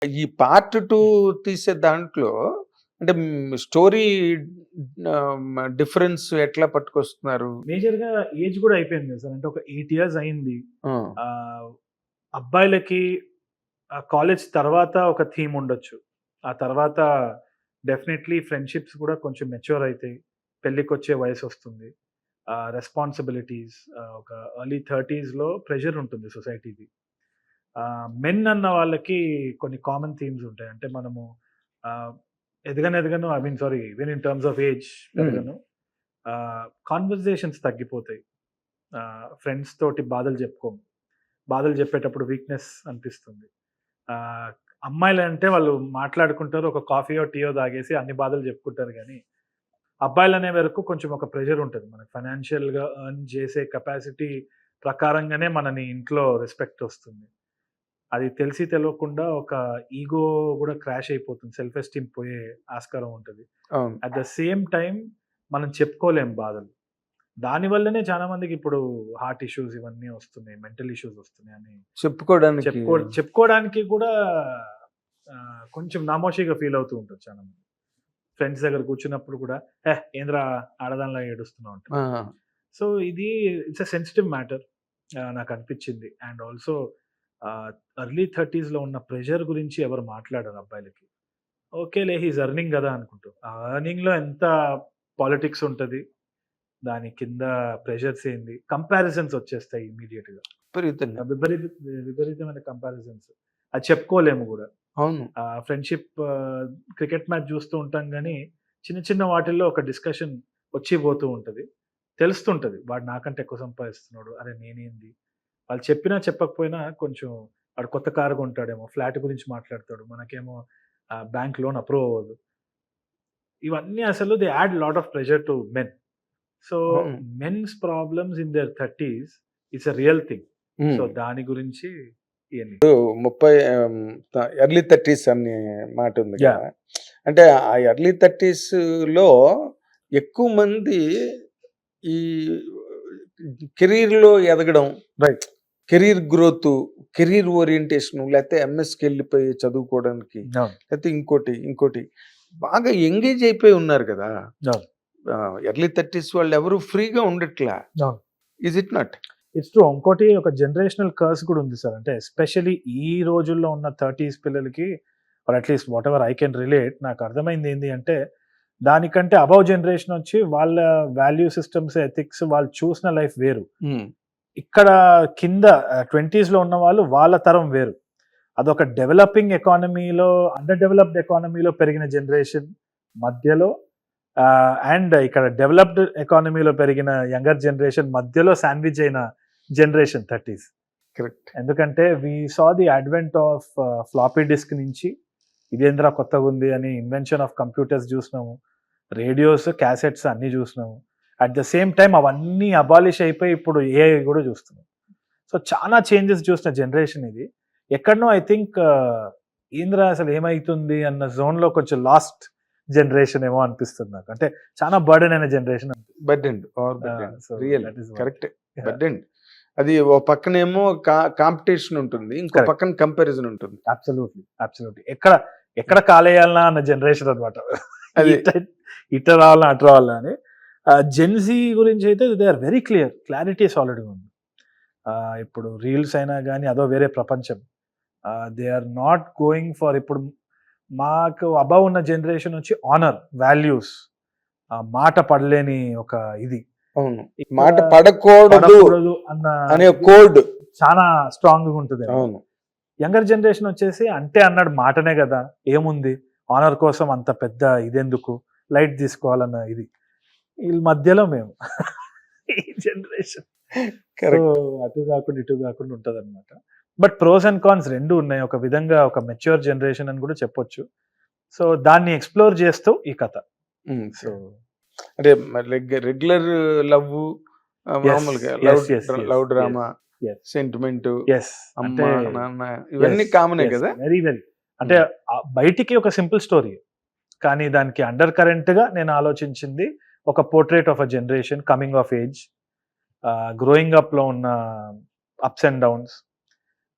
ఈ పార్ట్ 2 తీసే దాంట్లో అంటే స్టోరీ డిఫరెన్స్ ఎట్లా పట్టుకొస్తున్నారు? మేజర్‌గా ఏజ్ గూడా అయిపోయింది గదా సార్. అంటే ఒక 8 ఇయర్స్ అయింది. ఆ! ఆహ్, అబ్బాయిలకి కాలేజ్ తర్వాత ఒక థీమ్ ఉండొచ్చు. ఆ తర్వాత డెఫినెట్‌లీ ఫ్రెండ్‌షిప్స్ గూడా కొంచెం మెచ్యూర్ అయితాయి. పెళ్ళికొచ్చే వయసొస్తుంది. రెస్పాన్సిబిలిటీస్ ఒక ఎర్లీ 30స్‌లో ప్రెషర్ ఉంటుంది సొసైటీది. మెన్ అన్న వాళ్ళకి కొన్ని కామన్ థీమ్స్ ఉంటాయి. అంటే మనము ఆహ్, ఎదగను I mean sorry even in terms of age hmm. పెరగను. కాన్వర్జేషన్స్ తగ్గిపోతాయి. ఫ్రెండ్స్ తోటి బాధలు చెప్పుకోము. బాధలు చెప్పేటప్పుడు వీక్‌నెస్ అనిపిస్తుంది. ఆహ్, అమ్మాయిలంటే వాళ్ళు మాట్లాడుకుంటారు. ఒక కాఫీయో, టీయో తాగేసి అన్ని బాధలు చెప్పుకుంటారు గానీ, అబ్బాయిలనే వరకు కొంచెం ఒక ప్రెషర్ ఉంటది. మనకి ఫైనాన్షియల్‌గా ఎర్న్ చేసే కెపాసిటీ ప్రకారంగానే మనని ఇంట్లో రెస్పెక్ట్ ఒస్తుంది. అది తెలిసి తెలవకుండా ఒక ఈగో గూడా క్రాష్ అయిపోతుంది. సెల్ఫ్ ఎస్టీమ్ పోయే ఆస్కారం ఉంటది. అవును. అట్ ద సేమ్ టైమ్ మనం చెప్పుకోలేం బాధలు. దాని వల్లనే చాలా మందికిప్పుడు హార్ట్ ఇష్యూస్ ఇవన్నీ వస్తున్నాయి. మెంటల్ ఇష్యూస్ వస్తున్నాయని చెప్పుకోవడానికి చెప్పుకోవడానికి కూడా కొంచెం నామోషీగా ఫీల్ అవుతూ ఉంటారు చాలా మంది. ఫ్రెండ్స్ దగ్గర కూర్చున్నప్పుడు కూడా ఏందిరా ఆడదానిలాగా ఏడుస్తున్నావు అంటారు. ఆ! సో ఇది ఇట్స్ ఎ సెన్సిటివ్ మ్యాటర్ నాకు అనిపించింది. అండ్ ఆల్సో ఆహ్, ఎర్లీ 30స్‌లో ఉన్న ప్రెషర్ గురించి ఎవరు మాట్లాడరు అబ్బాయిలకి. ఓకేలే హి ఈస్ ఎర్నింగ్ గదా! అనుకుంటారు. ఆ ఎర్నింగ్‌లో ఎంత పాలిటిక్స్ ఉంటది. దాని కింద ప్రెషర్స్ ఏంది, కంపారిజన్స్ వచ్చేస్తాయి ఇమ్మీడియేట్‌గా. విపరీతంగా. విపరీత విపరీతమైన కంపారిజన్స్. అది చెప్పుకోలేము గూడా. అవును. ఫ్రెండ్‌షిప్ క్రికెట్ మ్యాచ్ జూస్తూ ఉంటాం గానీ, చిన్న చిన్న వాటిల్లో ఒక డిస్కషన్ వచ్చి పోతూ ఉంటది. తెలుస్తుంటది. వాడు నాకంటే ఎక్కువ సంపాదిస్తున్నాడు. అరె! నేనేంది? వాళ్ళు చెప్పినా చెప్పకపోయినా కొంచెం వాడు కొత్త కారు కొంటాడేమో, ఫ్లాట్ గురించి మాట్లాడతాడు. మనకేమో బ్యాంక్ లోన్ అప్రూవ్ అవ్వదు. ఇవన్నీ అసలు they add lot of pressure to men. So, అవును. మెన్స్ ప్రాబ్లమ్స్ ఇన్ దేర్ 30స్ it's a real thing. So, hmm. దాని గురించి ఇయన్నీ. 30 ఎర్లీ 30స్ అనే మాట ఉంది యాహ్! కదా! అంటే ఆ ఎర్లీ 30స్‌లో ఎక్కువ మంది ఈ కెరీర్‌లో ఎదగడం, right. Career growth, career orientation లేతే ఎంఎస్‌కెళ్ళిపోయి చదువుకోవడానికి, అవును. లేతే ఇంకోటి బాగా ఎంగేజ్ అయిపోయి ఉన్నారు కదా! అవును. ఎర్లీ 30స్ వాళ్ళెవరు ఫ్రీగా ఉండట్లా. అవును. Is it not? It's true. ఇంకోటి ఒక జనరేషనల్ కర్స్ కూడా ఉంది సార్. అంటే ఎస్పెషల్లీ ఈ రోజుల్లో ఉన్న 30స్ పిల్లలకి or at least whatever I can relate నాకు అర్థమైంది ఏంది అంటే, దానికంటే అబవ్ జనరేషన్ వచ్చి వాళ్ళ వాల్యూ సిస్టమ్స్, ఎథిక్స్ వాళ్ళు చూసిన లైఫ్ వేరు. హ్మ్. ఇక్కడ కింద 20స్‌లో ఉన్నవాళ్ళు వాళ్ళ తరం వేరు. అదొక డెవలపింగ్ ఎకానమీలో, అండర్ డెవలప్డ్ ఎకానమీలో పెరిగిన జనరేషన్ మధ్యలో అండ్ ఇక్కడ డెవలప్డ్ ఎకానమీలో పెరిగిన యంగర్ జనరేషన్ మధ్యలో శాండ్విచ్ అయిన జనరేషన్ 30స్. కరెక్ట్. ఎందుకంటే we saw the advent of floppy disk నుంచి ఇదేంద్రా కొత్తగుంది అని ఇన్వెన్షన్ ఆఫ్ కంప్యూటర్స్ చూసినాము. రేడియోస్, క్యాసెట్స్ అన్నీ చూసినాము. అట్ ద సేమ్ టైమ్ అవన్నీ అబాలిష్ అయిపోయి ఇప్పుడు ఏఐ కూడా చూస్తున్నాం. సో చాలా చేంజెస్ చూసిన జనరేషన్ ఇది. ఎక్కడనో ఐ థింక్ ఏందిరా అసలు ఏమైతుంది అన్న జోన్‌లో కొంచెం లాస్ట్ జనరేషన్ ఏమో అనిపిస్తుంది నాకు. అంటే చాలా బర్డెన్ అయిన జనరేషన్ అనిపిస్తుంది. Burdened. Over burdened. So real. That is what. కరెక్టే. యాహ్! బర్డెన్డ్. అది ఓ పక్కనేమో కాంపిటీషన్ ఉంటుంది. ఇంకో కరెక్ట్. పక్కన కంపారిజన్ ఉంటుంది. అబ్సల్యూట్లీ. ఎక్కడ కాలేయాలనా అన్న జనరేషన్ అన్నమాట. అది. ఇట రావాలా, అటు రావాలా అని. జెన్‌జీ గురించి అయితే they are very clear. Clarity సాలిడ్‌గా ఉంది. ఇప్పుడు రీల్స్ అయినా గాని అదో వేరే ప్రపంచం. They are not going for ఇప్పుడు మాకు అబవ్ ఉన్న జనరేషన్ వచ్చి హానర్, వాల్యూస్, మాట పడలేని ఒక ఇది. అవును. ఇక్కడ మాట పడకూడదు పడకూడదు అన్న అనే కోడ్. చాలా స్ట్రాంగ్‌గా ఉంటదేమో. అవును. యంగర్ జనరేషన్ వచ్చేసి అంటే అన్నాడు మాటనే గదా! ఏముంది? హానర్ కోసం అంత పెద్ద ఇదెందుకు? లైట్ తీసుకోవాలన్న ఇది. ఈళ్ళ మధ్యలో మేము. ఈ జనరేషన్. So, correct. అటు గాకుండా, ఇటు గాకుండా ఉంటదనమాట. బట్ ప్రోస్ అండ్ కాన్స్ 2 ఉన్నాయి. ఒక విధంగా ఒక మెచ్యూర్ జనరేషన్ అని గూడా చెప్పొచ్చు. సో, దాన్ని ఎక్స్‌ప్లోర్ చేస్తూ ఈ కథ. హ్మ్. సో, అంటే రెగ్యులర్ లవ్వు యెస్. మామూలుగా yes. Yes. Yes. Love drama, yes. Sentiment, yes. అమ్మ, అంటే నాన్న ఇవన్నీ కామనే యెస్. కదా! వెరీ. అంటే బయటికి ఒక సింపుల్ స్టోరీ. కానీ దానికి అండర్ కరెంట్‌గా నేను ఆలోచించింది ఒక portrait of a generation coming of age, growing అప్‌లో ఉన్న అప్స్ అండ్ డౌన్స్,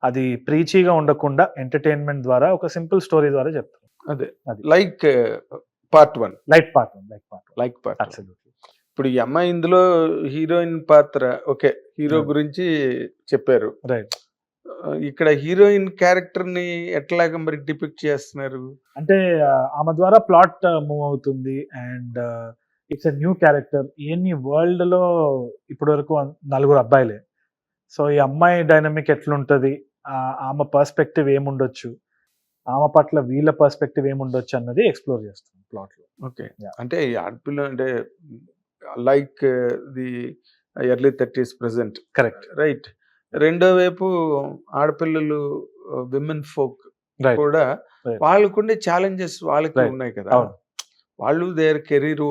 అది ప్రీచీగా ఉండకుండా ఎంటర్టైన్మెంట్ ద్వారా ఒక సింపుల్ స్టోరీ ద్వారా చెప్తారు. అదే అది. Like part 1 like part like part absolutely. ఇప్పుడు ఈ అమ్మాయి ఇందులో హీరోయిన్ పాత్ర ఓకే హీరో Hmm. గురించి చెప్పారు. రైట్. ఇక్కడ హీరోయిన్ క్యారెక్టర్ ని ఎట్లాగా మరి డిపిక్ట్ చేస్తున్నారు? అంటే ఆమె ద్వారా ప్లాట్ మూవ్ అవుతుంది and it's a new character. ఇవన్నీ వరల్డ్ లో ఇప్పటి వరకు 4 అబ్బాయిలే. సో ఈ అమ్మాయి డైనమిక్ ఎట్లుంటది, ఆమె పర్స్పెక్టివ్ ఏముండొచ్చు, ఆమె పట్ల వీళ్ళ పర్స్పెక్టివ్ ఏముండొచ్చు అన్నది ఎక్స్ప్లోర్ చేస్తుంది ప్లాట్ లో. ఓకే. Yeah. అంటే ఈ ఆడపిల్ల అంటే like the early 30s present correct. Right. రెండో వైపు ఆడపిల్లలు విమెన్ ఫోక్ రైట్. కూడా Right. వాళ్ళకుండే ఛాలెంజెస్ వాళ్ళకి Right. ఉన్నాయి కదా. అవును. వాళ్ళు దేర్ కెరీర్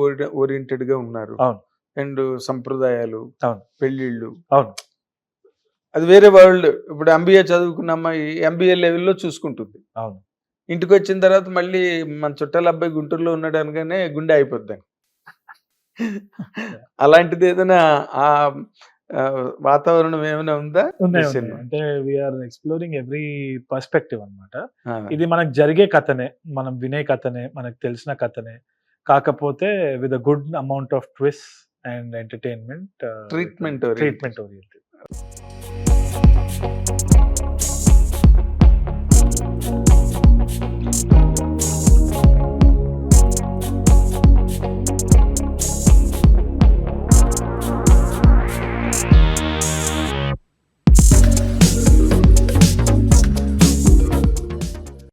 ఓరియంటెడ్ గా ఉన్నారు. అవును. అండ్ సంప్రదాయాలు, అవును. పెళ్ళిళ్ళు, అవును. అది వేరే వరల్డ్. ఇప్పుడు ఎంబీఏ చదువుకున్న అమ్మాయి ఎంబీఏ లెవెల్లో చూసుకుంటుంది. అవును. ఇంటికి వచ్చిన తర్వాత మళ్ళీ మన చుట్టాల అబ్బాయి గుంటూరులో ఉన్నాడు అనగానే గుండె అయిపోద్ది. అలాంటిది ఏదైనా ఆ వాతావరణం ఏమైనా ఉందా? ఉన్నాయి, ఈ ఉన్నాయి. సినిమా? అంటే వీఆర్ ఎక్స్ప్లోరింగ్ ఎవ్రీ పర్స్పెక్టివ్ అన్నమాట. ఆ, ఇది మనకు జరిగే కథనే, మనం వినే కథనే, మనకు తెలిసిన కథనే, కాకపోతే with a good amount of twist and entertainment, treatment treatment oriented.